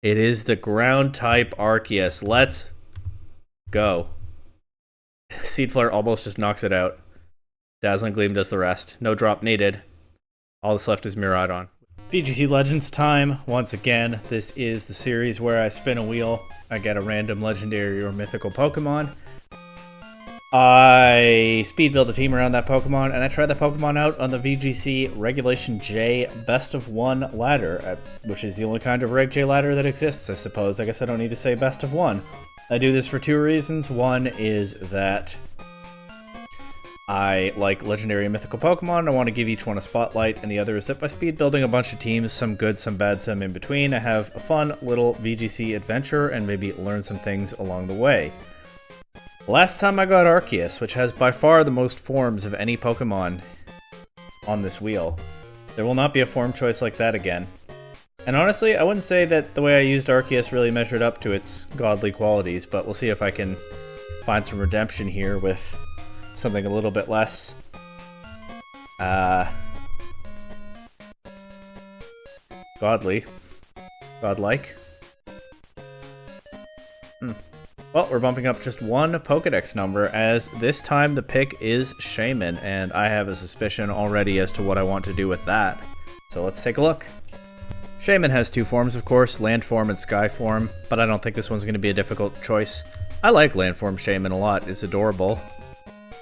It is the ground type Arceus. Let's go. Seed Flare almost just knocks it out. Dazzling Gleam does the rest. No drop needed. All that's left is Miraidon. VGC Legends time. Once again, this is the series where I spin a wheel. I get a random legendary or mythical Pokemon. I speed build a team around that Pokemon, and I try that Pokemon out on the VGC Regulation J Best of 1 ladder, which is the only kind of Reg J ladder that exists, I suppose. I guess I don't need to say Best of 1. I do this for two reasons. One is that I like legendary and mythical Pokemon, and I want to give each one a spotlight, and the other is that by speed building a bunch of teams, some good, some bad, some in between, I have a fun little VGC adventure and maybe learn some things along the way. Last time I got Arceus, which has by far the most forms of any Pokemon on this wheel. There will not be a form choice like that again. And honestly, I wouldn't say that the way I used Arceus really measured up to its godly qualities, but we'll see if I can find some redemption here with something a little bit less godlike. Well, we're bumping up just one Pokedex number, as this time the pick is Shaymin, and I have a suspicion already as to what I want to do with that. So let's take a look. Shaymin has two forms, of course, land form and sky form, but I don't think this one's going to be a difficult choice. I like land form Shaymin a lot. It's adorable.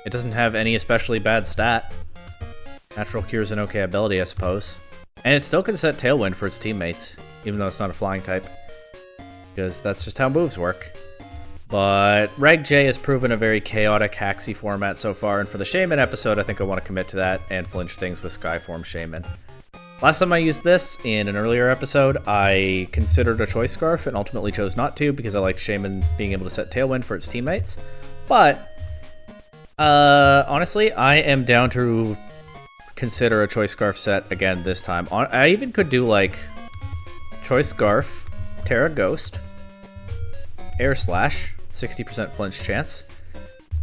It doesn't have any especially bad stat. Natural Cure is an okay ability, I suppose. And it still can set Tailwind for its teammates, even though it's not a flying type, because that's just how moves work. But Reg J has proven a very chaotic Haxie format so far, and for the Shaymin episode, I think I want to commit to that and flinch things with Skyform Shaymin. Last time I used this, in an earlier episode, I considered a Choice Scarf and ultimately chose not to because I liked Shaymin being able to set Tailwind for its teammates. But, honestly, I am down to consider a Choice Scarf set again this time. I even could do, like, Choice Scarf, Terra Ghost, Air Slash, 60% flinch chance,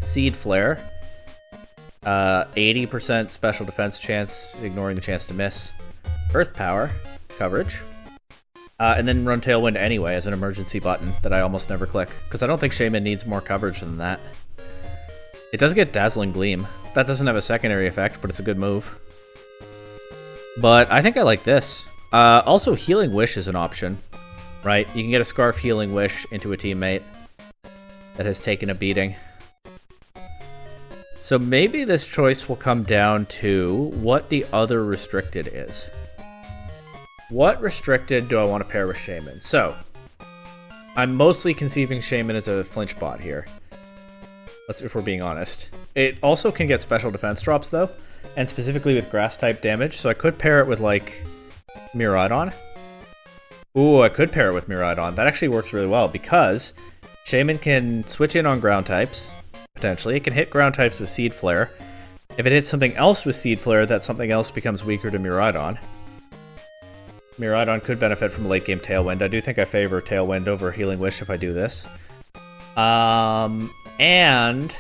Seed Flare, 80% special defense chance, ignoring the chance to miss, Earth Power, coverage, and then run Tailwind anyway as an emergency button that I almost never click, because I don't think Shaymin needs more coverage than that. It does get Dazzling Gleam. That doesn't have a secondary effect, but it's a good move. But I think I like this. Also, Healing Wish is an option, right? You can get a Scarf Healing Wish into a teammate that has taken a beating. So maybe this choice will come down to what the other restricted is. What restricted do I want to pair with Shaymin? So, I'm mostly conceiving Shaymin as a flinch bot here. If we're being honest. It also can get special defense drops though, and specifically with grass type damage, so I could pair it with like Miraidon. Ooh, I could pair it with Miraidon. That actually works really well because Shaymin can switch in on ground types, potentially. It can hit ground types with Seed Flare. If it hits something else with Seed Flare, that something else becomes weaker to Miraidon. Miraidon could benefit from late game Tailwind. I do think I favor Tailwind over Healing Wish if I do this. And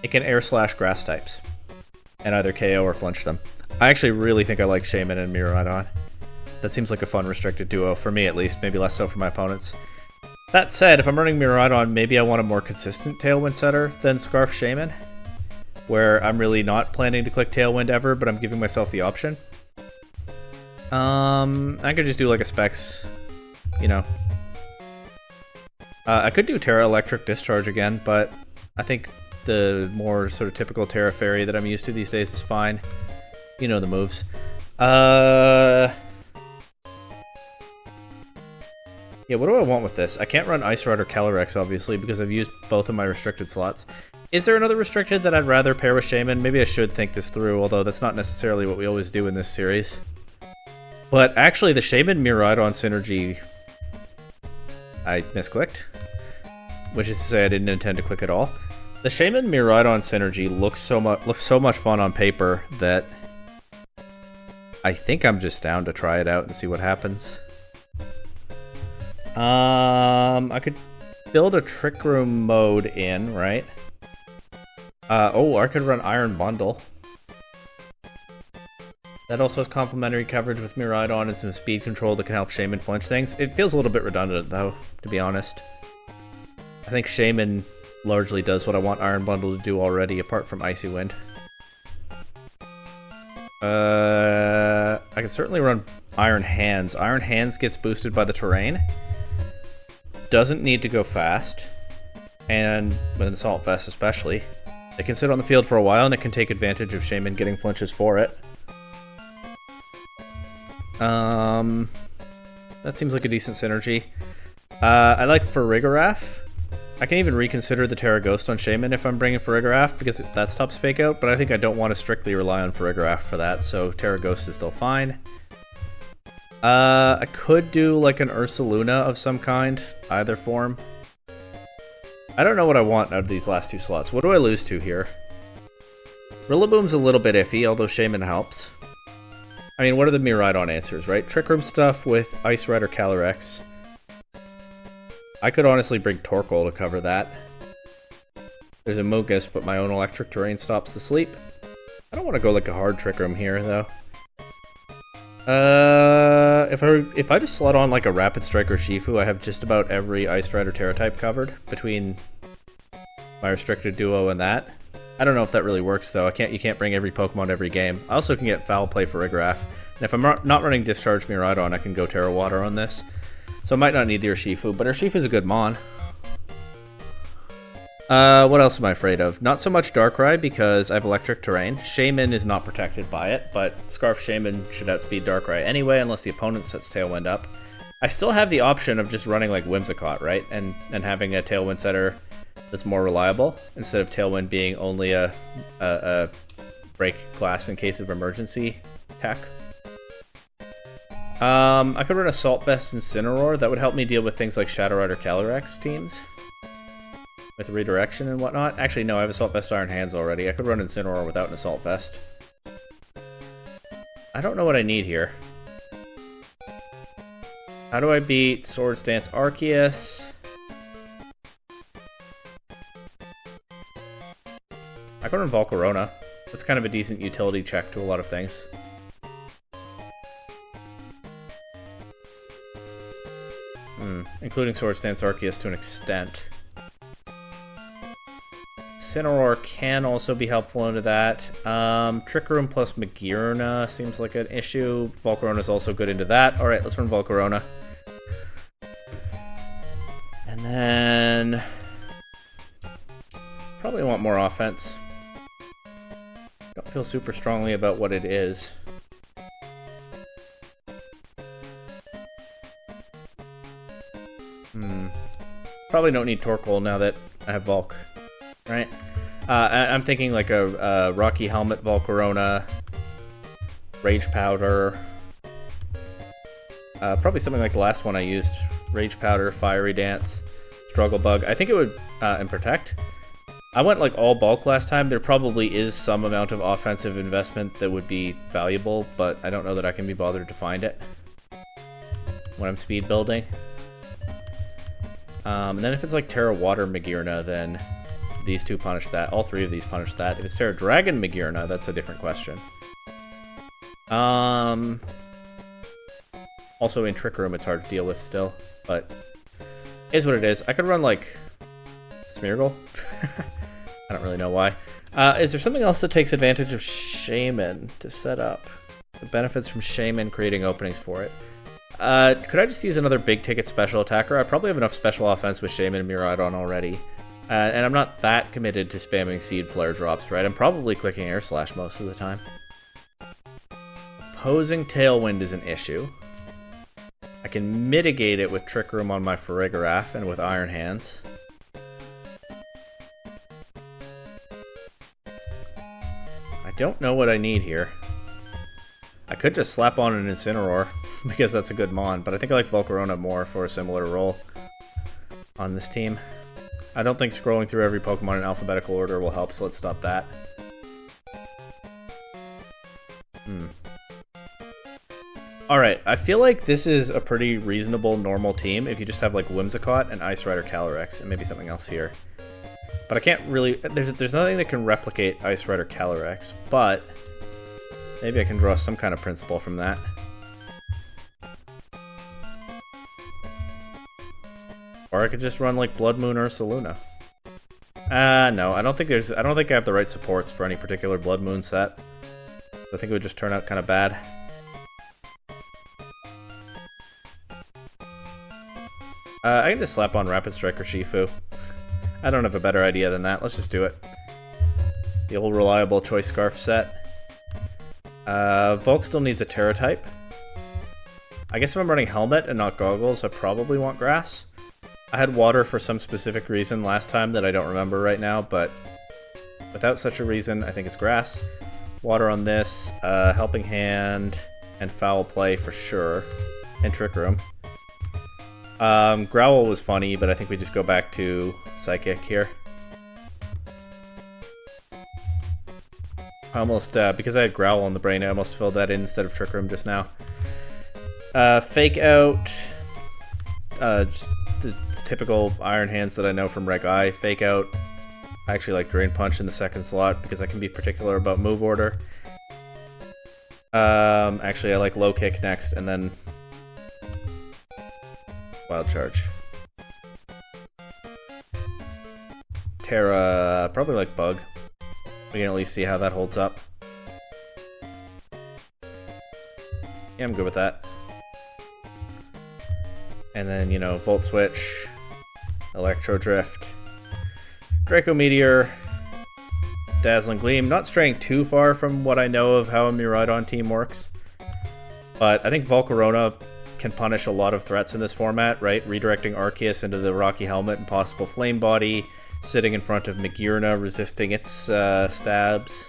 it can Air Slash grass types and either KO or flinch them. I actually really think I like Shaymin and Miraidon. That seems like a fun restricted duo, for me at least, maybe less so for my opponents. That said, if I'm running Miraidon, maybe I want a more consistent Tailwind setter than Scarf Shaymin, where I'm really not planning to click Tailwind ever, but I'm giving myself the option. I could just do like a Specs, you know. I could do Terra Electric Discharge again, but I think the more sort of typical Terra Fairy that I'm used to these days is fine. You know the moves. Yeah, what do I want with this? I can't run Ice Rod or Calyrex, obviously, because I've used both of my restricted slots. Is there another restricted that I'd rather pair with Shaymin? Maybe I should think this through, although that's not necessarily what we always do in this series. But actually, the Shaymin Miraidon synergy, I misclicked, which is to say I didn't intend to click at all. The Shaymin Miraidon synergy looks so much fun on paper that I think I'm just down to try it out and see what happens. I could build a Trick Room mode in, right? Oh, I could run Iron Bundle. That also has complementary coverage with Miraidon and some speed control that can help Shaymin flinch things. It feels a little bit redundant, though, to be honest. I think Shaymin largely does what I want Iron Bundle to do already, apart from Icy Wind. I can certainly run Iron Hands. Iron Hands gets boosted by the terrain. Doesn't need to go fast. And with an Assault Vest especially. It can sit on the field for a while and it can take advantage of Shaymin getting flinches for it. That seems like a decent synergy. I like Farigiraf. I can even reconsider the Terra Ghost on Shaymin if I'm bringing Farigiraf, because that stops Fake Out, but I think I don't want to strictly rely on Farigiraf for that, so Terra Ghost is still fine. I could do like an Ursaluna of some kind, either form. I don't know what I want out of these last two slots. What do I lose to here? Rillaboom's a little bit iffy, although Shaymin helps. I mean, what are the Miraidon answers, right? Trick Room stuff with Ice Rider Calyrex. I could honestly bring Torkoal to cover that. There's a Mogus, but my own electric terrain stops the sleep. I don't want to go like a hard Trick Room here, though. If I just slot on like a Rapid Strike or Shifu, I have just about every Ice Rider Terra type covered between my restricted duo and that. I don't know if that really works though. You can't bring every Pokemon every game. I also can get Foul Play for Farigiraf. And if I'm not running Discharge Miraidon, I can go Terra Water on this. So I might not need the Urshifu, but Urshifu's a good mon. What else am I afraid of? Not so much Darkrai because I have electric terrain. Shaymin is not protected by it, but Scarf Shaymin should outspeed Darkrai anyway, unless the opponent sets Tailwind up. I still have the option of just running like Whimsicott, right? And having a Tailwind setter that's more reliable, instead of Tailwind being only a break class in case of emergency tech. I could run Assault Vest and Incineroar. That would help me deal with things like Shadow Rider Calyrex teams. With redirection and whatnot. Actually, no, I have Assault Vest Iron Hands already. I could run Incineroar without an Assault Vest. I don't know what I need here. How do I beat Swords Dance Arceus? I could run Volcarona. That's kind of a decent utility check to a lot of things. Including Swords Dance Arceus to an extent. Incineroar can also be helpful into that. Trick Room plus Magearna seems like an issue. Volcarona is also good into that. Alright, let's run Volcarona. And then... probably want more offense. Don't feel super strongly about what it is. Probably don't need Torkoal now that I have Volk, right? I'm thinking like a Rocky Helmet Volcarona, Rage Powder, probably something like the last one I used, Rage Powder, Fiery Dance, Struggle Bug. I think it would, and Protect. I went like all bulk last time. There probably is some amount of offensive investment that would be valuable, but I don't know that I can be bothered to find it when I'm speed building. And then if it's like Terra Water Magearna, then these two punish that. All three of these punish that. If it's Terra Dragon Magearna, that's a different question. Also in Trick Room, it's hard to deal with still, but it is what it is. I could run like Smeargle. I don't really know why. Is there something else that takes advantage of Shaymin to set up? The benefits from Shaymin creating openings for it. Could I just use another big ticket special attacker? I probably have enough special offense with Shaymin and Miraidon already. And I'm not that committed to spamming Seed Flare drops, right? I'm probably clicking Air Slash most of the time. Opposing Tailwind is an issue. I can mitigate it with Trick Room on my Farigiraf and with Iron Hands. I don't know what I need here. I could just slap on an Incineroar, because that's a good mon, but I think I like Volcarona more for a similar role on this team. I don't think scrolling through every Pokemon in alphabetical order will help, so let's stop that. Alright, I feel like this is a pretty reasonable, normal team if you just have like Whimsicott and Ice Rider Calyrex and maybe something else here. But I can't really... There's nothing that can replicate Ice Rider Calyrex, but Maybe I can draw some kind of principle from that. Or I could just run like Blood Moon or Ursaluna. No, I don't think I have the right supports for any particular Blood Moon set. I think it would just turn out kind of bad. I can just slap on Rapid Strike or Shifu. I don't have a better idea than that. Let's just do it. The old reliable Choice Scarf set. Volk still needs a Terra type. I guess if I'm running Helmet and not Goggles, I probably want Grass. I had Water for some specific reason last time that I don't remember right now, but without such a reason, I think it's Grass. Water on this, Helping Hand, and Foul Play for sure, and Trick Room. Growl was funny, but I think we just go back to Psychic here. I almost, because I had Growl on the brain, I almost filled that in instead of Trick Room just now. Fake Out, just the typical Iron Hands that I know from Reg I. Fake Out, I actually like Drain Punch in the second slot because I can be particular about move order. Actually I like Low Kick next, and then Wild Charge. Terra, probably like Bug. We can at least see how that holds up. Yeah, I'm good with that. And then, you know, Volt Switch, Electro Drift, Draco Meteor, Dazzling Gleam. Not straying too far from what I know of how a Miraidon team works. But I think Volcarona can punish a lot of threats in this format, right? Redirecting Arceus into the Rocky Helmet and possible Flame Body, sitting in front of Magearna, resisting its stabs,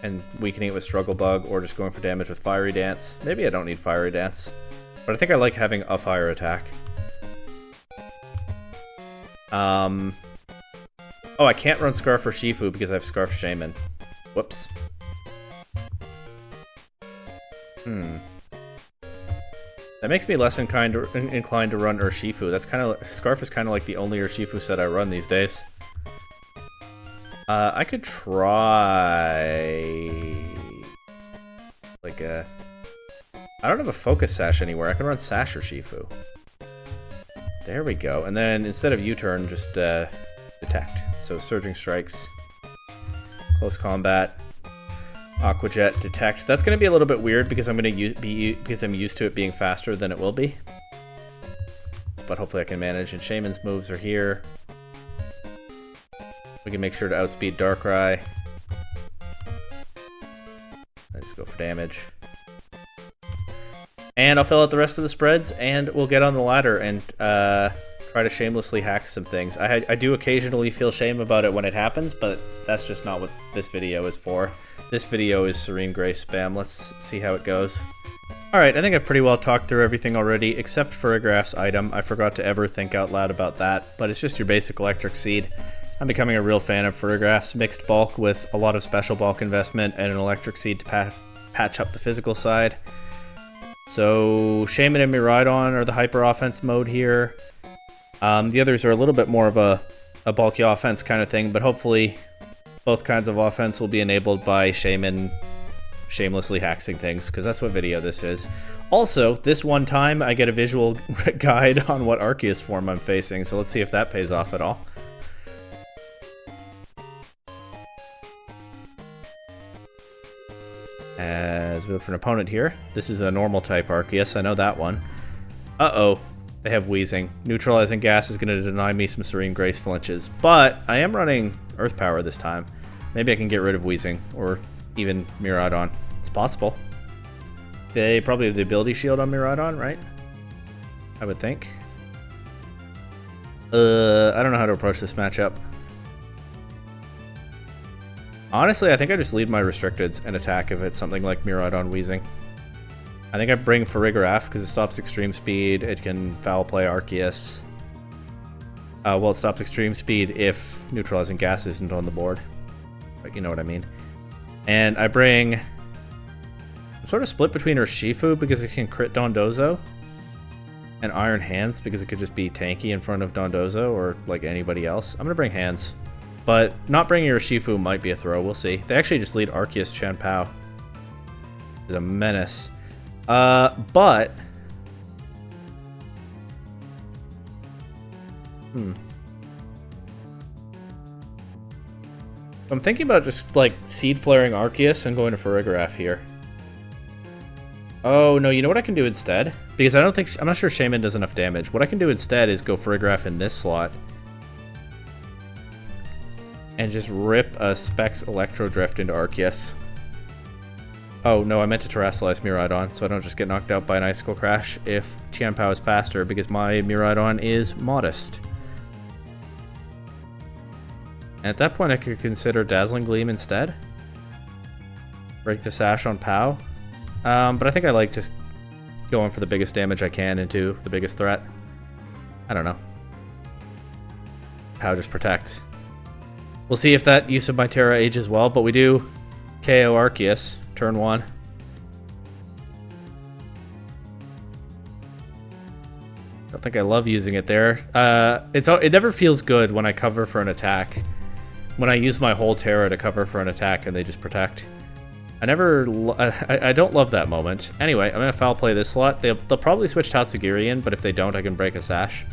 and weakening it with Struggle Bug, or just going for damage with Fiery Dance. Maybe I don't need Fiery Dance, but I think I like having a fire attack. Oh, I can't run Scarf or Shifu because I have Scarf Shaymin. Whoops. That makes me less inclined to run Urshifu. That's kind of Scarf is kind of like the only Urshifu set I run these days. I could try like a. I don't have a Focus Sash anywhere. I can run Sash Urshifu. There we go. And then instead of U-turn, just Detect. So Surging Strikes, Close Combat, Aqua Jet, Detect. That's going to be a little bit weird because I'm used to it being faster than it will be. But hopefully I can manage. And Shaymin's moves are here. We can make sure to outspeed Darkrai. I just go for damage. And I'll fill out the rest of the spreads, and we'll get on the ladder and try to shamelessly hack some things. I do occasionally feel shame about it when it happens, but that's just not what this video is for. This video is Serene Grace spam. Let's see how it goes. Alright, I think I've pretty well talked through everything already, except Farigaraph's item. I forgot to ever think out loud about that, but it's just your basic Electric Seed. I'm becoming a real fan of Farigaraph's mixed bulk with a lot of special bulk investment and an Electric Seed to patch up the physical side. So Shaymin and Miraidon are the hyper offense mode here. The others are a little bit more of a bulky offense kind of thing, but hopefully both kinds of offense will be enabled by Shaymin shamelessly hacking things, because that's what video this is. Also, this one time I get a visual guide on what Arceus form I'm facing, so let's see if that pays off at all. As we look for an opponent here, this is a normal type Arceus, I know that one. Uh-oh, they have Wheezing. Neutralizing Gas is going to deny me some Serene Grace flinches, but I am running Earth Power this time. Maybe I can get rid of Wheezing, or even Miraidon. It's possible. They probably have the ability shield on Miraidon, right? I would think. I don't know how to approach this matchup. Honestly, I think I just leave my restricteds and attack if it's something like Miraidon Wheezing. I think I bring Farigiraf because it stops extreme speed. It can foul play Arceus. Well, it stops extreme speed if neutralizing gas isn't on the board. But you know what I mean. And I bring... I'm sort of split between Urshifu because it can crit Dondozo, and Iron Hands because it could just be tanky in front of Dondozo or like anybody else. I'm going to bring Hands. But not bringing your Shifu might be a throw. We'll see. They actually just lead Arceus Chen Pao. He's a menace. But... I'm thinking about just, like, Seed Flaring Arceus and going to Farigiraf here. Oh, no, you know what I can do instead? Because I'm not sure Shaymin does enough damage. What I can do instead is go Farigiraf in this slot. And just rip a Specs Electro Drift into Arceus. Oh, no, I meant to Terrasilize Miraidon, so I don't just get knocked out by an Icicle Crash if Qianpao is faster, because my Miraidon is modest. And at that point, I could consider Dazzling Gleam instead. Break the Sash on Pao. But I think I like just going for the biggest damage I can into the biggest threat. I don't know. Pao just protects. We'll see if that use of my Terra ages well, but we do KO Arceus, turn 1. I don't think I love using it there. It never feels good when I cover for an attack. When I use my whole Terra to cover for an attack and they just protect. I don't love that moment. Anyway, I'm going to foul play this slot. They'll probably switch Tatsugiri in, but if they don't, I can break a Sash.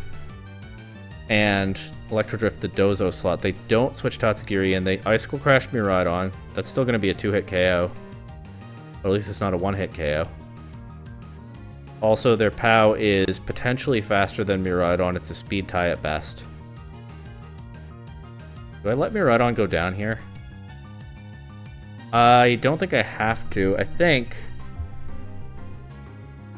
And Electro Drift the Dozo slot. They don't switch Tatsugiri in. They Icicle Crash Miraidon. That's still going to be a 2-hit KO. But at least it's not a 1-hit KO. Also, their Pao is potentially faster than Miraidon. It's a speed tie at best. Do I let Miraidon go down here? I don't think I have to. I think...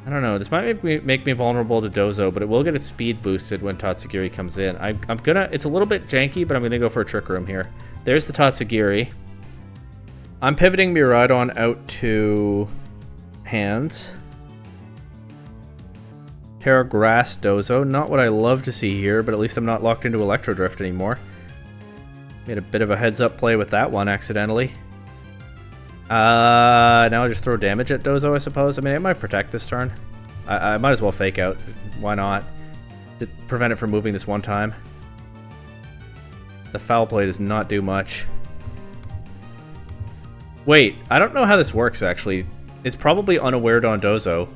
I don't know. This might make me vulnerable to Dozo, but it will get its speed boosted when Tatsugiri comes in. I'm gonna... It's a little bit janky, but I'm gonna go for a Trick Room here. There's the Tatsugiri. I'm pivoting Miraidon out to... hands. Terra Grass Dozo. Not what I love to see here, but at least I'm not locked into Electro Drift anymore. Made a bit of a heads-up play with that one accidentally. Now I just throw damage at Dozo, I suppose. I mean, it might protect this turn. I might as well Fake Out. Why not? To prevent it from moving this one time. The foul play does not do much. Wait, I don't know how this works, actually. It's probably unaware on Dozo.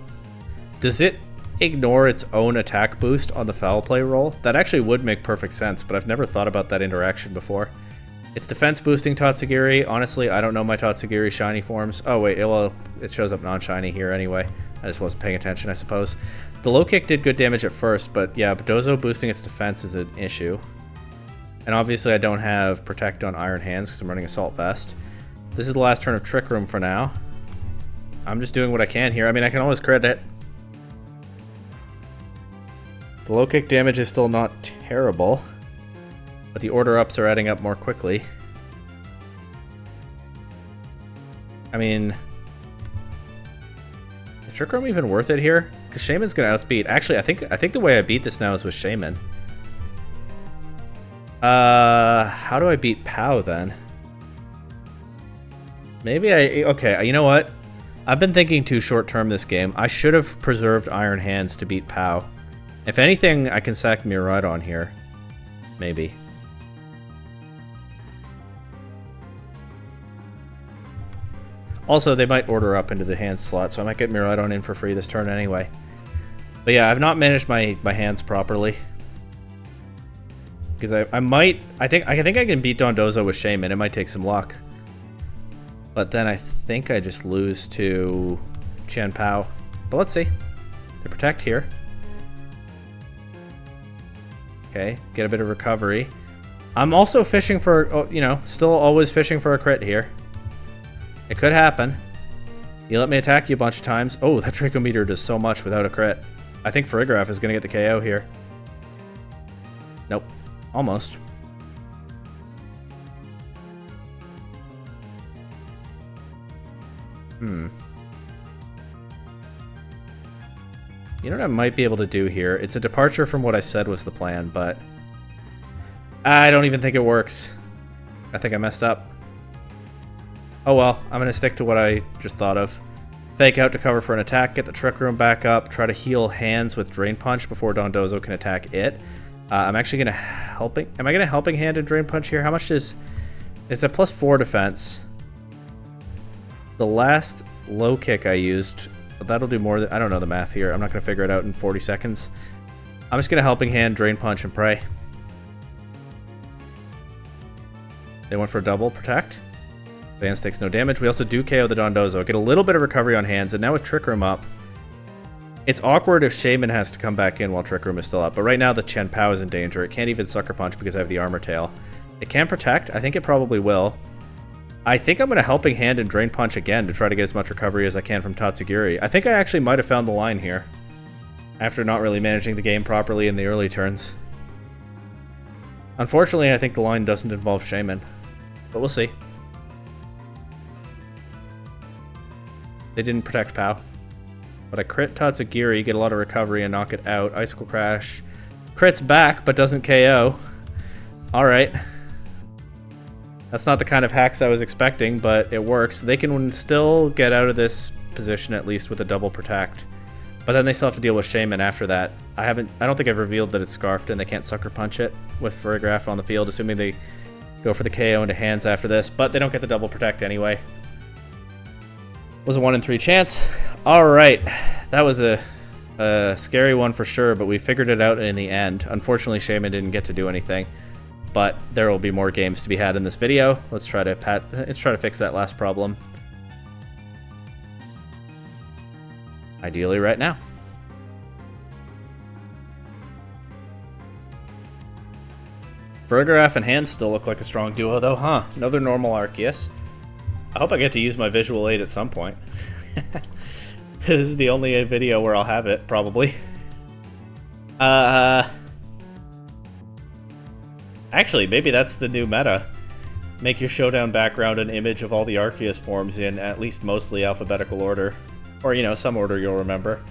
Does it ignore its own attack boost on the foul play roll? That actually would make perfect sense, but I've never thought about that interaction before. It's defense boosting Tatsugiri. Honestly, I don't know my Tatsugiri shiny forms. Oh wait, it shows up non-shiny here anyway. I just wasn't paying attention, I suppose. The low kick did good damage at first, but yeah, Dozo boosting its defense is an issue. And obviously I don't have Protect on Iron Hands because I'm running Assault Vest. This is the last turn of Trick Room for now. I'm just doing what I can here. I mean, I can always crit it. The low kick damage is still not terrible. But the order ups are adding up more quickly. I mean... Is Trick Room even worth it here? Because Shaymin's going to outspeed. Actually, I think the way I beat this now is with Shaymin. How do I beat Pao then? Maybe okay, you know what? I've been thinking too short term this game. I should have preserved Iron Hands to beat Pao. If anything, I can sack Miraidon here. Maybe. Also, they might order up into the hands slot, so I might get Miraidon in for free this turn anyway. But yeah, I've not managed my hands properly. Because I think I can beat Dondozo with Shaymin. It might take some luck. But then I think I just lose to Qianpao. But let's see. They protect here. Okay, get a bit of recovery. I'm also fishing for, you know, still always fishing for a crit here. It could happen. You let me attack you a bunch of times. Oh, that Draco Meteor does so much without a crit. I think Farigiraf is going to get the KO here. Nope. Almost. You know what I might be able to do here? It's a departure from what I said was the plan, but I don't even think it works. I think I messed up. Oh well, I'm going to stick to what I just thought of. Fake out to cover for an attack, get the Trick Room back up, try to heal hands with Drain Punch before Dondozo can attack it. I'm actually gonna helping. Am I gonna helping hand and drain punch here? How much is? It's a +4 defense. The last low kick I used, that'll do more than, I don't know the math here. I'm not gonna figure it out in 40 seconds. I'm just gonna helping hand, drain punch, and pray. They went for a double protect. Vance takes no damage. We also do KO the Dondozo. Get a little bit of recovery on hands, and now with Trick Room up, it's awkward if Shaymin has to come back in while Trick Room is still up. But right now the Chen Pao is in danger. It can't even Sucker Punch because I have the Armor Tail. It can protect. I think it probably will. I think I'm going to helping hand and drain punch again to try to get as much recovery as I can from Tatsugiri. I think I actually might have found the line here after not really managing the game properly in the early turns. Unfortunately, I think the line doesn't involve Shaymin, but we'll see. They didn't protect Pao. But I crit Tatsugiri, get a lot of recovery and knock it out. Icicle Crash. Crits back, but doesn't KO. Alright. That's not the kind of hacks I was expecting, but it works. They can still get out of this position at least with a double protect. But then they still have to deal with Shaymin after that. I don't think I've revealed that it's scarfed and they can't Sucker Punch it with Farigiraf on the field, assuming they go for the KO into hands after this, but they don't get the double protect anyway. Was a 1 in 3 chance. Alright, that was a scary one for sure, but we figured it out in the end. Unfortunately, Shaymin didn't get to do anything, but there will be more games to be had in this video. Let's try to fix that last problem. Ideally right now. Farigiraf and Hands still look like a strong duo though, huh? Another normal Arceus. I hope I get to use my visual aid at some point. This is the only video where I'll have it, probably. Actually, maybe that's the new meta. Make your showdown background an image of all the Arceus forms in at least mostly alphabetical order. Or, you know, some order you'll remember.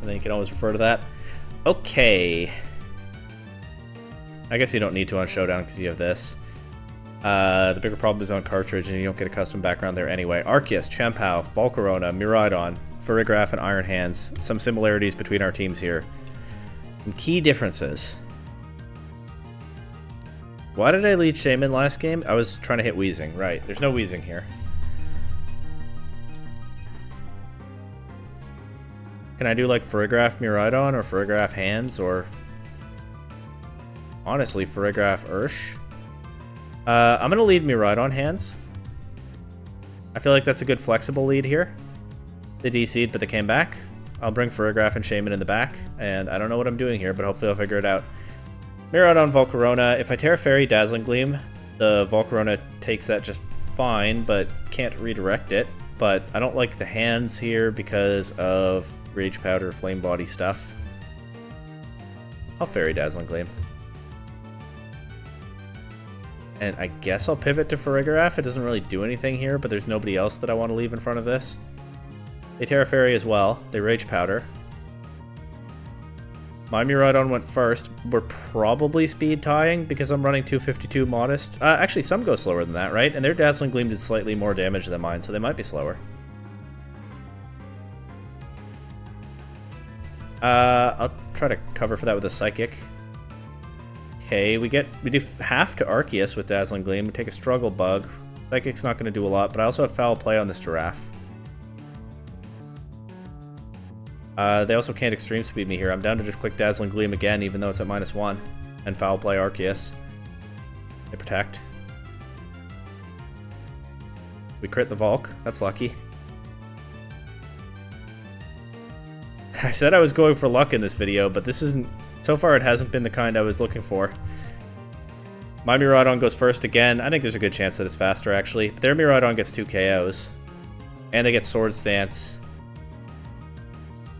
And then you can always refer to that. Okay. I guess you don't need to on Showdown because you have this. The bigger problem is on cartridge and you don't get a custom background there anyway. Arceus, Chen Pao, Volcarona, Miraidon, Farigiraf, and Iron Hands. Some similarities between our teams here. Some key differences. Why did I lead Shaymin last game? I was trying to hit Weezing. Right, there's no Weezing here. Can I do like Farigiraf Miraidon or Farigiraf Hands or... honestly, Farigiraf Ursh? I'm going to lead Miraidon Hands. I feel like that's a good flexible lead here. They DC'd, but they came back. I'll bring Farigiraf and Shaymin in the back, and I don't know what I'm doing here, but hopefully I'll figure it out. Miraidon Volcarona. If I Terra Fairy Dazzling Gleam, the Volcarona takes that just fine, but can't redirect it. But I don't like the hands here because of Rage Powder, Flame Body stuff. I'll Fairy Dazzling Gleam. And I guess I'll pivot to Farigiraf. It doesn't really do anything here, but there's nobody else that I want to leave in front of this. They Terra Fairy as well. They Rage Powder. My Miraidon went first. We're probably speed tying because I'm running 252 Modest. Actually, some go slower than that, right? And their Dazzling Gleam did slightly more damage than mine, so they might be slower. I'll try to cover for that with a Psychic. Okay, we do half to Arceus with Dazzling Gleam. We take a Struggle Bug. Psychic's not going to do a lot, but I also have Foul Play on this Giraffe. They also can't Extreme Speed me here. I'm down to just click Dazzling Gleam again, even though it's at -1. And Foul Play Arceus. They protect. We crit the Volk. That's lucky. I said I was going for luck in this video, but this isn't... so far it hasn't been the kind I was looking for. My Miraidon goes first again. I think there's a good chance that it's faster, actually. But their Miraidon gets 2 KOs. And they get Swords Dance.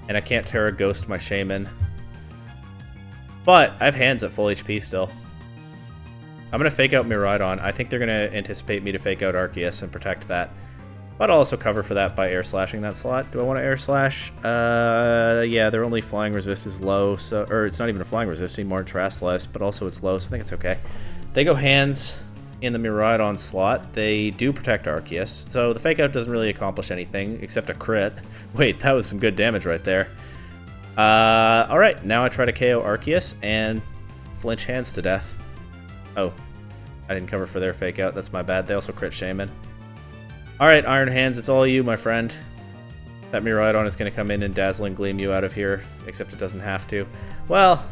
And I can't Terra Ghost my Shaymin. But I have Hands at full HP still. I'm going to fake out Miraidon. I think they're going to anticipate me to fake out Arceus and protect that. But I'll also cover for that by air slashing that slot. Do I want to air slash? Yeah, their only flying resist is low, so, or it's not even a flying resist anymore, Terrastalist, but also it's low, so I think it's okay. They go Hands in the Miraidon slot. They do protect Arceus, so the fake out doesn't really accomplish anything except a crit. Wait, that was some good damage right there. Alright, now I try to KO Arceus, and flinch hands to death. Oh, I didn't cover for their fake out. That's my bad. They also crit Shaymin. Alright, Iron Hands, it's all you, my friend. That Miraidon is going to come in and Dazzling Gleam you out of here, except it doesn't have to. Well,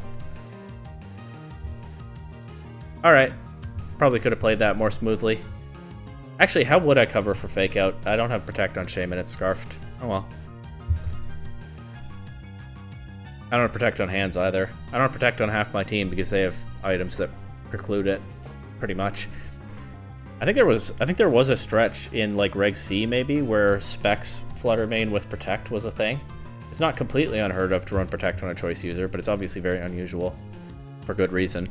alright. Probably could have played that more smoothly. Actually, how would I cover for fake out? I don't have Protect on Shaymin, it's Scarfed. Oh well. I don't have Protect on Hands either. I don't have Protect on half my team because they have items that preclude it, pretty much. I think there was a stretch in like Reg C maybe where Specs Flutter Mane with Protect was a thing. It's not completely unheard of to run Protect on a choice user, but it's obviously very unusual for good reason.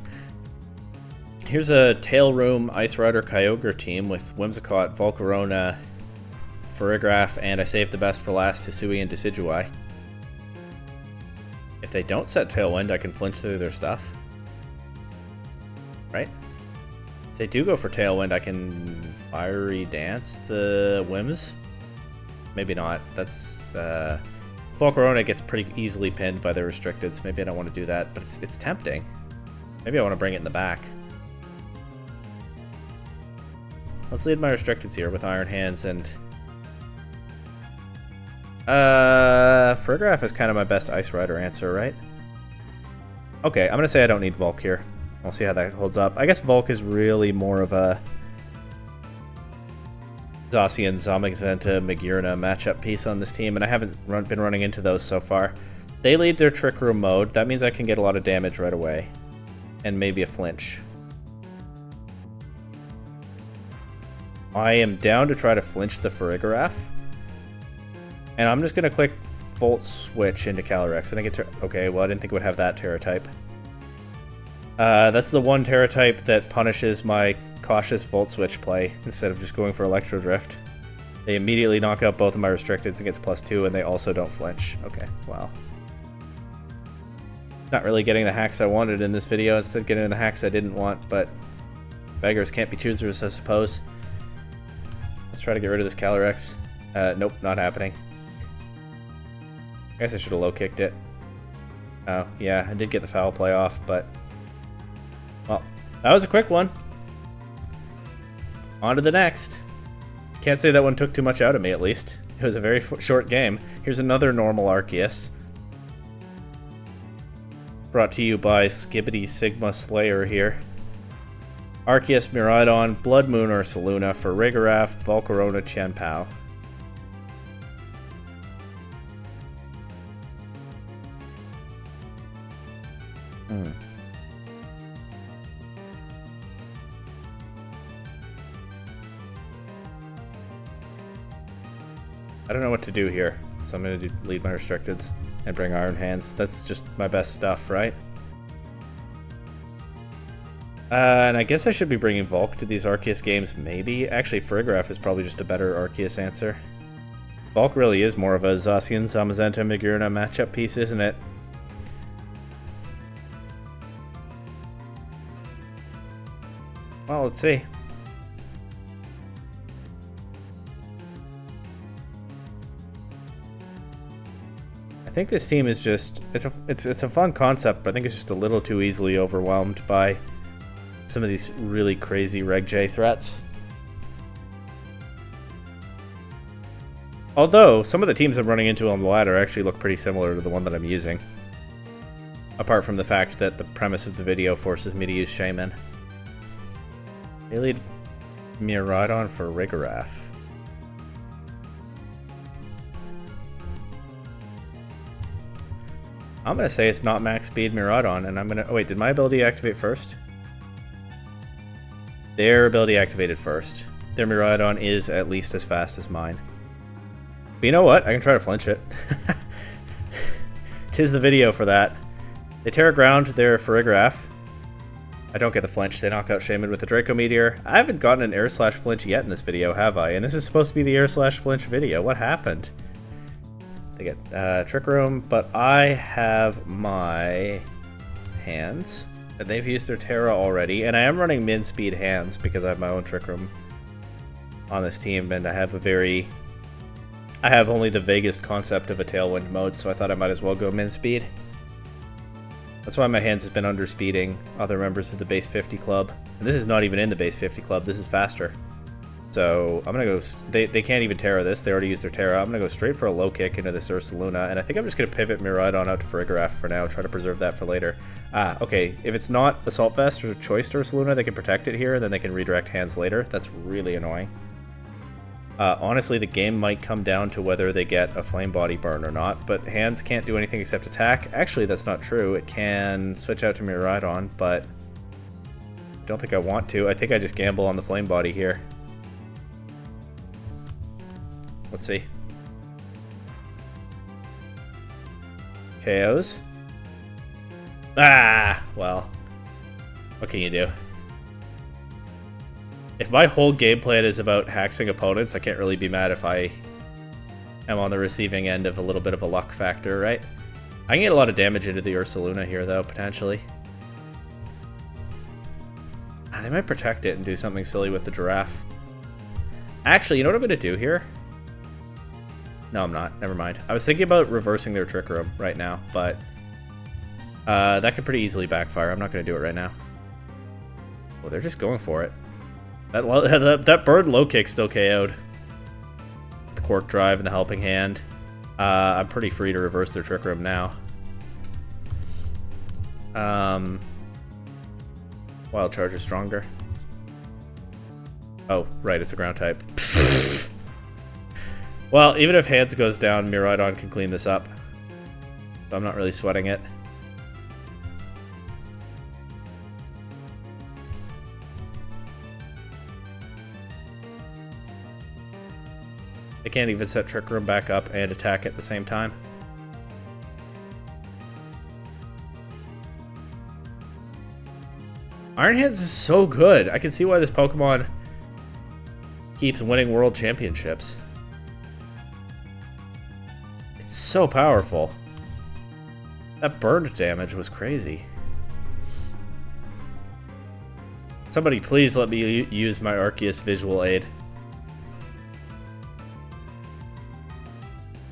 Here's a Tail Room Ice Rider Kyogre team with Whimsicott, Volcarona, Farigiraf, and I saved the best for last, Hisui and Decidueye. If they don't set Tailwind, I can flinch through their stuff. Right? If they do go for Tailwind, I can Fiery Dance the Whims. Maybe not. That's Volcarona gets pretty easily pinned by their restricteds. Maybe I don't want to do that, but it's tempting. Maybe I want to bring it in the back. Let's lead my restricteds here with Iron Hands and Farigiraf is kind of my best Ice Rider answer, right? Okay, I'm gonna say I don't need Volk here. We'll see how that holds up. I guess Volk is really more of a Zacian, Zamazenta, Magearna matchup piece on this team, and I haven't been running into those so far. They lead their Trick Room mode. That means I can get a lot of damage right away. And maybe a flinch. I am down to try to flinch the Farigiraf. And I'm just going to click Volt Switch into Calyrex. I think it's... Okay, well I didn't think it would have that Terra type. That's the one Terra type that punishes my cautious Volt Switch play instead of just going for Electro Drift. They immediately knock out both of my restricteds and gets +2, and they also don't flinch. Okay, wow. Not really getting the hacks I wanted in this video, instead getting the hacks I didn't want, but beggars can't be choosers, I suppose. Let's try to get rid of this Calyrex. Nope, not happening. I guess I should have low-kicked it. Oh, yeah, I did get the foul play off, but... Well, that was a quick one. On to the next. Can't say that one took too much out of me, at least. It was a very short game. Here's another normal Arceus. Brought to you by Skibbity Sigma Slayer here. Arceus, Miraidon, Blood Moon or Saluna, Farigiraf, Volcarona, Chien-Pao. I don't know what to do here, so I'm going to lead my restricteds and bring Iron Hands. That's just my best stuff, right? And I guess I should be bringing Volk to these Arceus games, maybe. Actually, Farigiraf is probably just a better Arceus answer. Volk really is more of a Zacian, Zamazenta, Magearna matchup piece, isn't it? Well, let's see. I think this team is just it's a fun concept, but I think it's just a little too easily overwhelmed by some of these really crazy Reg J threats. Although some of the teams I'm running into on the ladder actually look pretty similar to the one that I'm using. Apart from the fact that the premise of the video forces me to use Shaymin. They lead Miraidon for Farigiraf. I'm going to say it's not max speed Miraidon, and I'm going to... Oh wait, did my ability activate first? Their ability activated first. Their Miraidon is at least as fast as mine. But you know what? I can try to flinch it. Tis the video for that. They Terra Ground their Farigiraf. I don't get the flinch. They knock out Shaymin with the Draco Meteor. I haven't gotten an air slash flinch yet in this video, have I? And this is supposed to be the air slash flinch video. What happened? They get Trick Room, but I have my hands. And they've used their Terra already. And I am running min-speed hands because I have my own Trick Room on this team. And I have I have only the vaguest concept of a Tailwind mode, so I thought I might as well go min-speed. That's why my hands has been underspeeding other members of the base 50 club. And this is not even in the base 50 club, this is faster. So I'm gonna go, they can't even Terra this, they already used their Terra. I'm gonna go straight for a low kick into this Ursaluna, and I think I'm just gonna pivot Miraidon out to Farigiraf for now, try to preserve that for later. Okay, if it's not Assault Vest or Choice Ursaluna, they can protect it here, and then they can redirect hands later. That's really annoying. Honestly, the game might come down to whether they get a Flame Body burn or not, but hands can't do anything except attack. Actually, that's not true. It can switch out to Miraidon, but I don't think I want to. I think I just gamble on the Flame Body here. Let's see. KOs? Ah, well. What can you do? If my whole game plan is about hexing opponents, I can't really be mad if I am on the receiving end of a little bit of a luck factor, right? I can get a lot of damage into the Ursaluna here, though, potentially. They might protect it and do something silly with the Giraffe. Actually, you know what I'm going to do here? No, I'm not. Never mind. I was thinking about reversing their Trick Room right now, but that could pretty easily backfire. I'm not going to do it right now. Well, they're just going for it. That bird low kick still KO'd. The Quark Drive and the Helping Hand. I'm pretty free to reverse their Trick Room now. Wild Charge is stronger. Oh, right, it's a ground type. Well, even if hands goes down, Miraidon can clean this up. So I'm not really sweating it. I can't even set Trick Room back up and attack at the same time. Iron Hands is so good. I can see why this Pokemon keeps winning world championships. It's so powerful. That burned damage was crazy. Somebody please let me use my Arceus visual aid.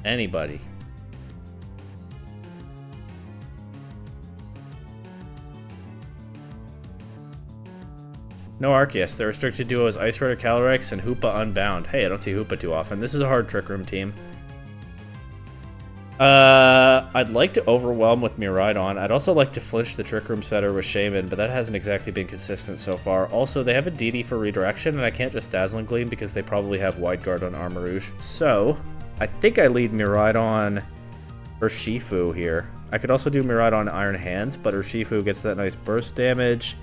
Anybody. No Arceus. The restricted duo is Ice Rider Calyrex and Hoopa Unbound. Hey, I don't see Hoopa too often. This is a hard Trick Room team. I'd like to overwhelm with Miraidon. I'd also like to flinch the Trick Room setter with Shaymin, but that hasn't exactly been consistent so far. Also, they have a DD for redirection, and I can't just Dazzling Gleam because they probably have Wide Guard on Armarouge. So, I think I lead Miraidon Urshifu here. I could also do Miraidon Iron Hands, but Urshifu gets that nice burst damage.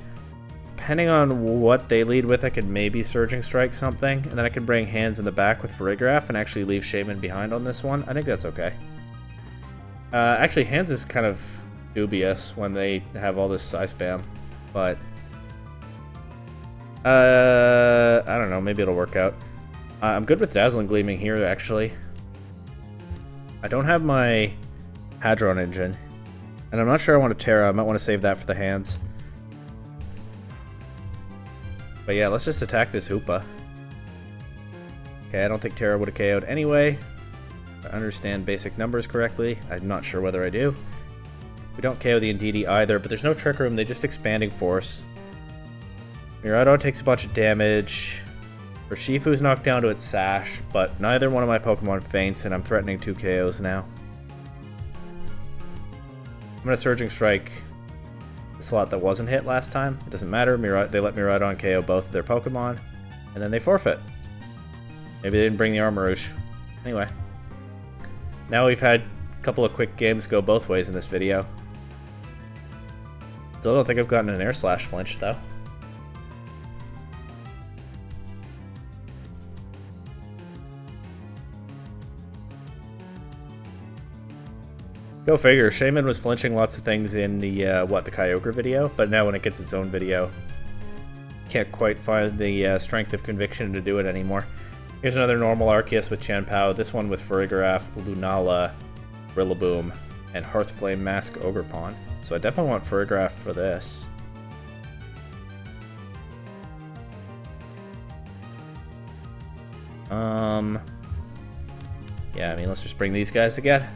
Depending on what they lead with, I could maybe Surging Strike something, and then I can bring Hands in the back with Farigiraf and actually leave Shaymin behind on this one. I think that's okay. Actually, Hands is kind of dubious when they have all this Psy spam, but I don't know, maybe it'll work out. I'm good with Dazzling Gleaming here, actually. I don't have my Hadron Engine, and I'm not sure I want to Terra. I might want to save that for the Hands. But yeah, let's just attack this Hoopa. Okay, I don't think Terra would have KO'd anyway. If I understand basic numbers correctly. I'm not sure whether I do. We don't KO the Indeedee either, but there's no Trick Room. They just Expanding Force. Miraidon takes a bunch of damage. Urshifu's knocked down to its Sash, but neither one of my Pokemon faints, and I'm threatening 2 KOs now. I'm going to Surging Strike the slot that wasn't hit last time. It doesn't matter. They let Miraidon KO both of their Pokemon, and then they forfeit. Maybe they didn't bring the Armarouge. Anyway. Now we've had a couple of quick games go both ways in this video. Still don't think I've gotten an Air Slash flinch, though. Go figure. Shaymin was flinching lots of things in the, the Kyogre video, but now when it gets its own video, can't quite find the strength of conviction to do it anymore. Here's another normal Arceus with Chanpao, this one with Farigiraf, Lunala, Rillaboom, and Hearthflame Mask Ogerpon. So I definitely want Farigiraf for this. Yeah, I mean, let's just bring these guys again.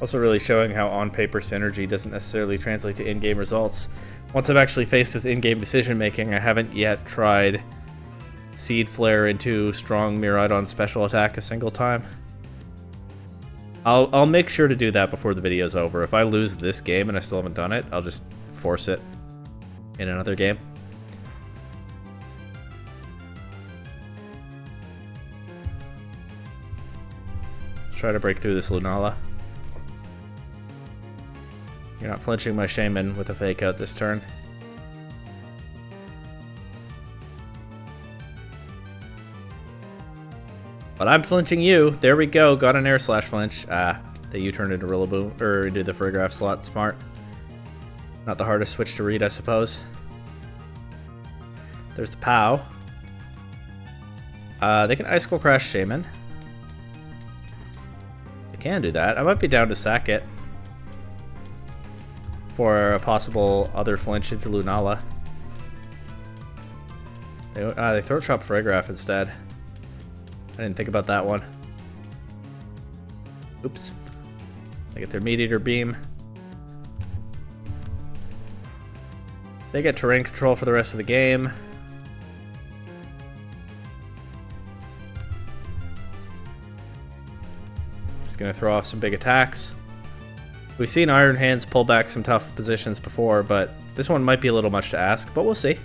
Also really showing how on-paper synergy doesn't necessarily translate to in-game results. Once I've actually faced with in-game decision-making, I haven't yet tried Seed Flare into strong Miraidon special attack a single time. I'll make sure to do that before the video's over. If I lose this game and I still haven't done it, I'll just force it in another game. Let's try to break through this Lunala. You're not flinching my Shaymin with a fake out this turn. But I'm flinching you. There we go. Got an air slash flinch. Ah, that you turned into Rillaboom, or into the Farigiraf slot. Smart. Not the hardest switch to read, I suppose. There's the POW. They can Icicle Crash Shaymin. They can do that. I might be down to sack it for a possible other flinch into Lunala. They Throat Chop Farigiraf instead. I didn't think about that one. Oops. They get their Meat Eater Beam. They get terrain control for the rest of the game. Just gonna throw off some big attacks. We've seen Iron Hands pull back some tough positions before, but this one might be a little much to ask, but we'll see.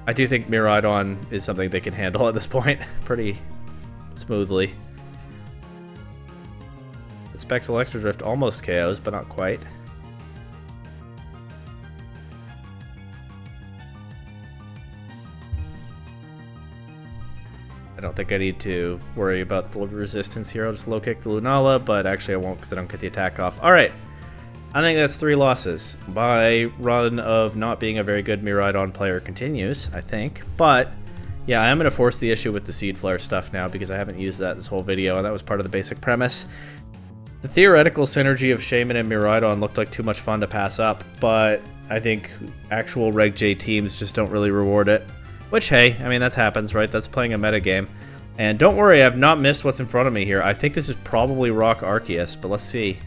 I do think Miraidon is something they can handle at this point pretty smoothly. The Specs Electro Drift almost KOs, but not quite. I don't think I need to worry about the resistance here. I'll just low kick the Lunala, but actually I won't because I don't get the attack off. Alright, I think that's 3 losses. My run of not being a very good Miraidon player continues, I think. But, yeah, I am going to force the issue with the Seed Flare stuff now because I haven't used that this whole video, and that was part of the basic premise. The theoretical synergy of Shaymin and Miraidon looked like too much fun to pass up, but I think actual Reg J teams just don't really reward it. Which, hey, I mean, that happens, right? That's playing a metagame. And don't worry, I've not missed what's in front of me here. I think this is probably Rock Arceus, but let's see.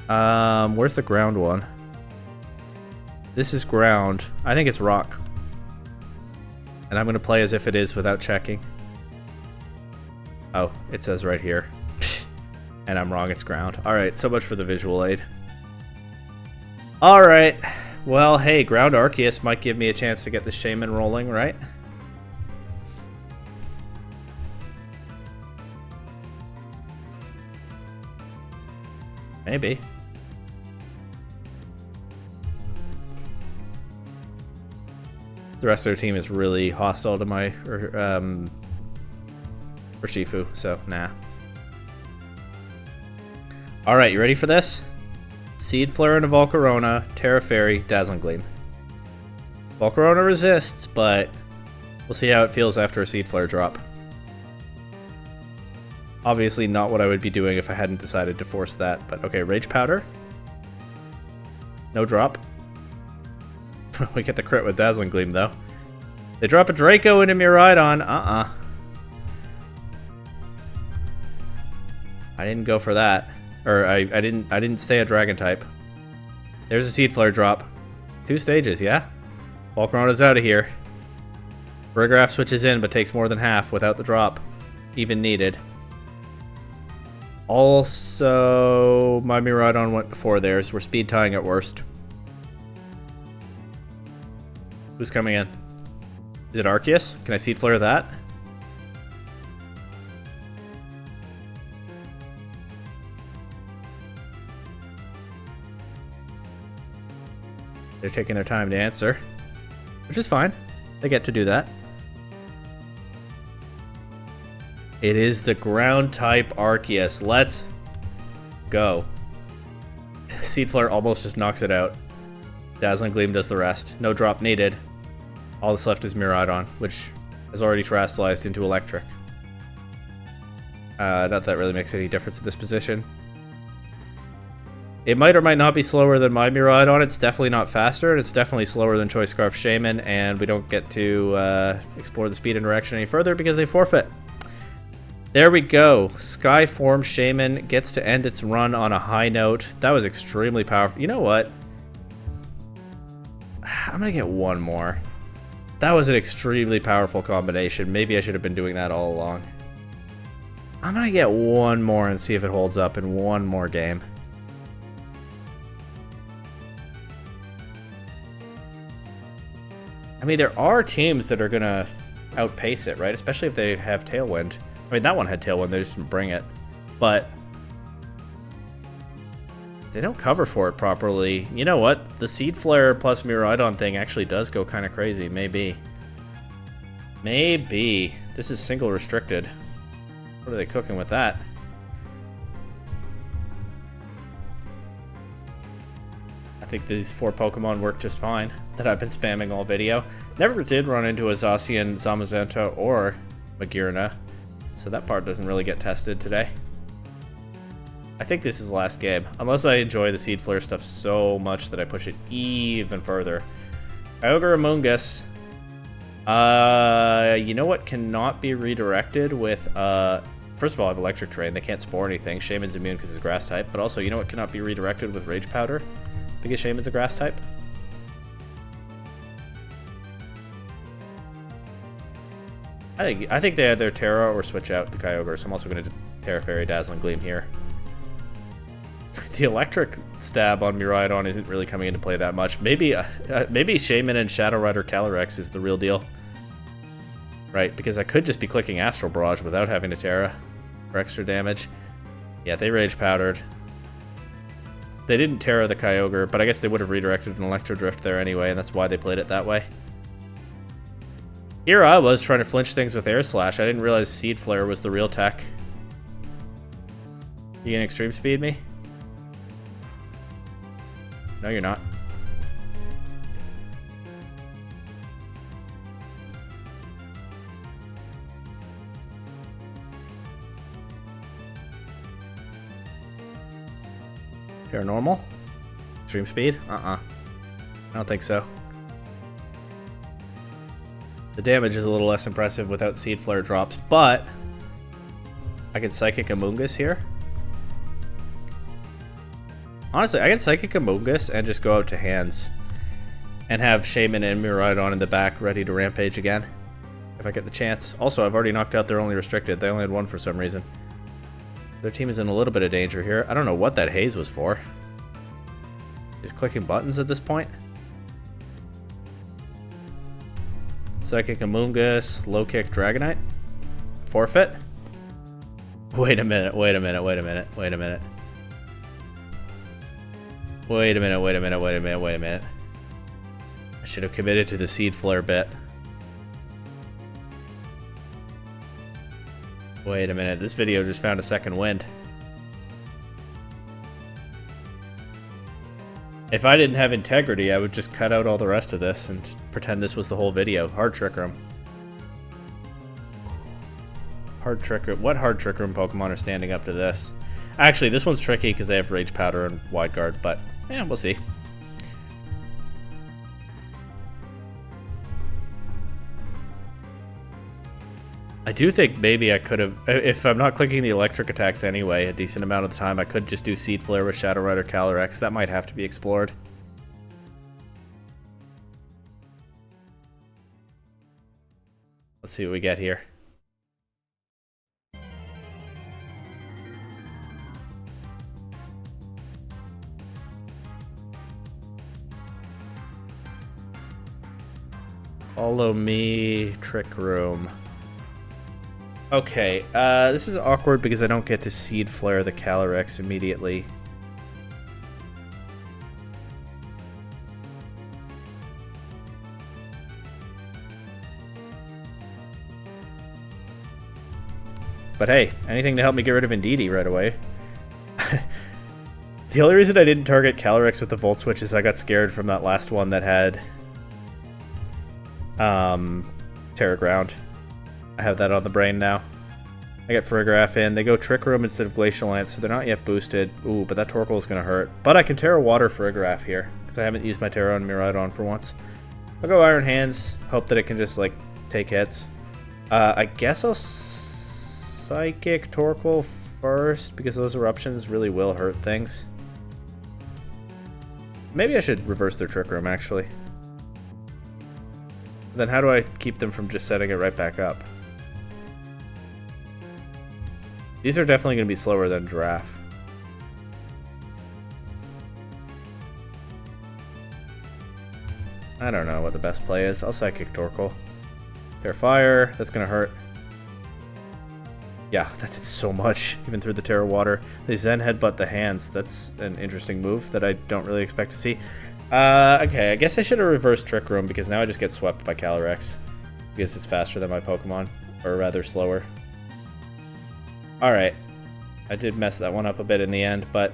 Where's the ground one? This is ground. I think it's rock. And I'm going to play as if it is without checking. Oh, it says right here. And I'm wrong, it's ground. Alright, so much for the visual aid. Alright. Well, hey, ground Arceus might give me a chance to get the Shaymin rolling, right? Maybe. The rest of their team is really hostile to my Urshifu, so nah. Alright, you ready for this? Seed Flare into Volcarona, Terra Fairy, Dazzling Gleam. Volcarona resists, but we'll see how it feels after a Seed Flare drop. Obviously not what I would be doing if I hadn't decided to force that, but okay, Rage Powder. No drop. We get the crit with Dazzling Gleam, though. They drop a Draco into Miraidon. I didn't go for that. Or I didn't stay a Dragon type. There's a Seed Flare drop. 2 stages, yeah? Volcarona's out of here. Farigiraf switches in, but takes more than half without the drop. Even needed. Also, my Miraidon went before theirs. We're speed tying at worst. Who's coming in? Is it Arceus? Can I Seed Flare that? They're taking their time to answer, which is fine. They get to do that. It is the ground type Arceus. Let's go. Seed Flare almost just knocks it out. Dazzling Gleam does the rest. No drop needed. All that's left is Miraidon, which has already terrestrialized into electric. Not that that really makes any difference in this position. It might or might not be slower than my Miraidon. It's definitely not faster, and it's definitely slower than Choice Scarf Shaymin, and we don't get to explore the speed interaction any further because they forfeit. There we go. Skyform Shaymin gets to end its run on a high note. That was extremely powerful. You know what? I'm going to get one more. That was an extremely powerful combination. Maybe I should have been doing that all along. I'm going to get one more and see if it holds up in one more game. I mean, there are teams that are going to outpace it, right? Especially if they have Tailwind. I mean, that one had Tailwind, they just didn't bring it. But they don't cover for it properly. You know what? The Seed Flare plus Miraidon thing actually does go kind of crazy. Maybe. Maybe. This is single restricted. What are they cooking with that? I think these 4 Pokemon work just fine that I've been spamming all video. Never did run into a Zacian, Zamazenta, or Magearna, so that part doesn't really get tested today. I think this is the last game, unless I enjoy the Seed Flare stuff so much that I push it even further. Kyogre Amoonguss. You know what cannot be redirected with, first of all, I have Electric Terrain. They can't spore anything. Shaymin's immune because it's grass type, but also, you know what cannot be redirected with Rage Powder? Because Shaymin's a grass type. I think they either Terra or switch out the Kyogre, so I'm also going to Terra Fairy Dazzling Gleam here. The electric stab on Miraidon isn't really coming into play that much. Maybe Shaymin and Shadow Rider Calyrex is the real deal. Right, because I could just be clicking Astral Barrage without having to Terra for extra damage. Yeah, they Rage Powdered. They didn't Terra the Kyogre, but I guess they would have redirected an Electro Drift there anyway, and that's why they played it that way. Here I was trying to flinch things with Air Slash. I didn't realize Seed Flare was the real tech. You gonna Extreme Speed me? No, you're not. Paranormal? Extreme Speed? I don't think so. The damage is a little less impressive without Seed Flare drops, but I can Psychic Amoonguss here. Honestly, I can Psychic Amoonguss and just go out to hands and have Shaymin and Miraidon in the back ready to rampage again if I get the chance. Also, I've already knocked out their only restricted. They only had one for some reason. Their team is in a little bit of danger here. I don't know what that haze was for. Just clicking buttons at this point. Psychic Amoonguss, low kick Dragonite. Forfeit. Wait a minute, wait a minute, wait a minute, wait a minute. Wait a minute, wait a minute, wait a minute, wait a minute. I should have committed to the Seed Flare bit. Wait a minute, this video just found a second wind. If I didn't have integrity, I would just cut out all the rest of this and pretend this was the whole video. Hard Trick Room. Hard Trick Room. What Hard Trick Room Pokemon are standing up to this? Actually, this one's tricky because they have Rage Powder and Wide Guard, but yeah, we'll see. I do think maybe I could have, if I'm not clicking the electric attacks anyway, a decent amount of the time, I could just do Seed Flare with Shadow Rider Calyrex. That might have to be explored. Let's see what we get here. Follow me, Trick Room. Okay, this is awkward because I don't get to Seed Flare the Calyrex immediately. But hey, anything to help me get rid of Indeedee right away. The only reason I didn't target Calyrex with the Volt Switch is I got scared from that last one that had Terra Ground. I have that on the brain now. I get Farigiraf in. They go Trick Room instead of Glacial Lance, so they're not yet boosted. Ooh, but that Torkoal is going to hurt. But I can Terra Water Farigiraf here, because I haven't used my Terra on Miraidon for once. I'll go Iron Hands, hope that it can just, like, take hits. I guess I'll Psychic Torkoal first, because those eruptions really will hurt things. Maybe I should reverse their Trick Room, actually. Then how do I keep them from just setting it right back up? These are definitely going to be slower than Giraffe. I don't know what the best play is. I'll Psychic Torkoal. Fair Fire, that's going to hurt. Yeah, that did so much, even through the Terra Water. They Zen Headbutt the hands. That's an interesting move that I don't really expect to see. Okay, I guess I should have reversed Trick Room, because now I just get swept by Calyrex. Because it's faster than my Pokemon. Or rather, slower. Alright. I did mess that one up a bit in the end, but...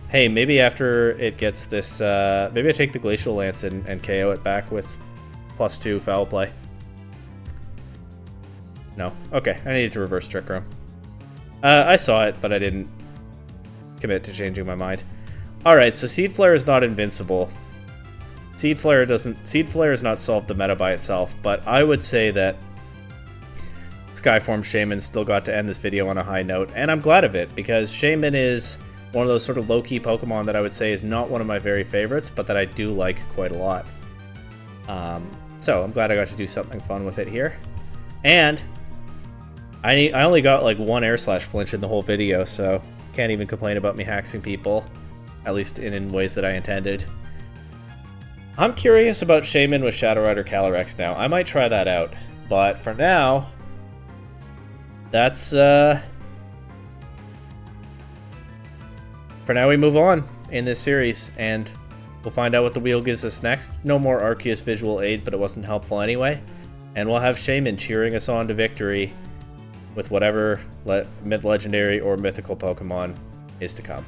Hey, maybe after it gets this... maybe I take the Glacial Lance and KO it back with +2 Foul Play. No. Okay, I needed to reverse Trick Room. I saw it, but I didn't commit to changing my mind. Alright, so Seed Flare is not invincible. Seed Flare has not solved the meta by itself, but I would say that Skyform Shaymin still got to end this video on a high note, and I'm glad of it, because Shaymin is one of those sort of low-key Pokemon that I would say is not one of my very favorites, but that I do like quite a lot. So I'm glad I got to do something fun with it here. And I only got like one Air Slash flinch in the whole video, so can't even complain about me hacking people, at least in ways that I intended. I'm curious about Shaymin with Shadow Rider Calyrex now. I might try that out, but for now, that's for now we move on in this series, and we'll find out what the wheel gives us next. No more Arceus visual aid, but it wasn't helpful anyway. And we'll have Shaymin cheering us on to victory with whatever mid-legendary or mythical Pokemon is to come.